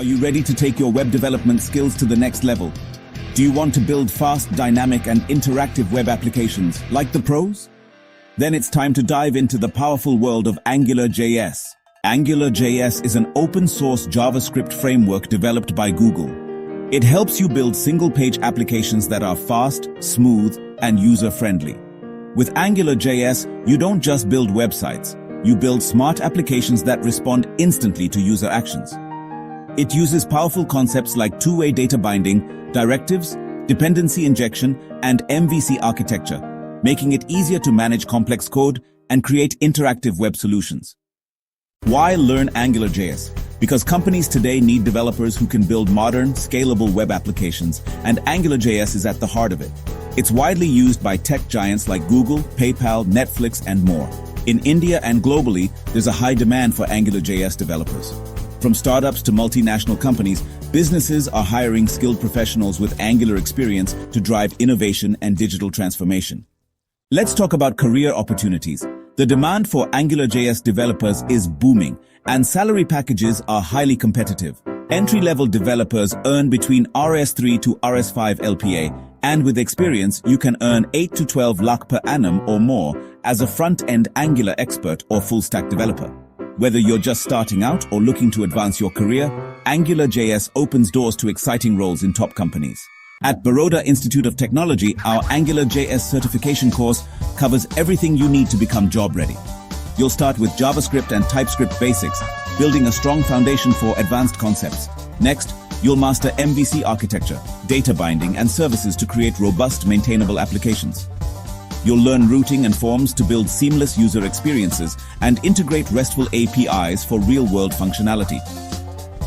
Are you ready to take your web development skills to the next level? Do you want to build fast, dynamic, and interactive web applications like the pros? Then it's time to dive into the powerful world of AngularJS. AngularJS is an open-source JavaScript framework developed by Google. It helps you build single-page applications that are fast, smooth, and user-friendly. With AngularJS, you don't just build websites. You build smart applications that respond instantly to user actions. It uses powerful concepts like two-way data binding, directives, dependency injection, and MVC architecture, making it easier to manage complex code and create interactive web solutions. Why learn AngularJS? Because companies today need developers who can build modern, scalable web applications, and AngularJS is at the heart of it. It's widely used by tech giants like Google, PayPal, Netflix, and more. In India and globally, there's a high demand for AngularJS developers. From startups to multinational companies, businesses are hiring skilled professionals with Angular experience to drive innovation and digital transformation. Let's talk about career opportunities. The demand for AngularJS developers is booming, and salary packages are highly competitive. Entry-level developers earn between RS3 to RS5 LPA, and with experience, you can earn 8 to 12 lakh per annum or more as a front-end Angular expert or full-stack developer. Whether you're just starting out or looking to advance your career, AngularJS opens doors to exciting roles in top companies. At Baroda Institute of Technology, our AngularJS certification course covers everything you need to become job-ready. You'll start with JavaScript and TypeScript basics, building a strong foundation for advanced concepts. Next, you'll master MVC architecture, data binding, and services to create robust, maintainable applications. You'll learn routing and forms to build seamless user experiences and integrate RESTful APIs for real-world functionality.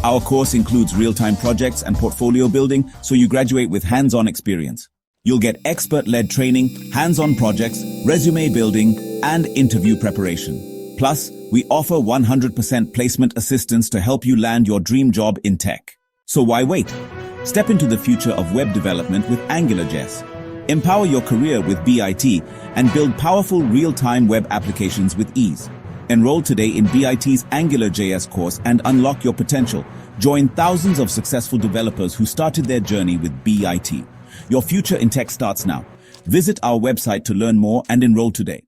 Our course includes real-time projects and portfolio building, so you graduate with hands-on experience. You'll get expert-led training, hands-on projects, resume building, and interview preparation. Plus, we offer 100% placement assistance to help you land your dream job in tech. So why wait? Step into the future of web development with AngularJS. Empower your career with BIT and build powerful real-time web applications with ease. Enroll today in BIT's AngularJS course and unlock your potential. Join thousands of successful developers who started their journey with BIT. Your future in tech starts now. Visit our website to learn more and enroll today.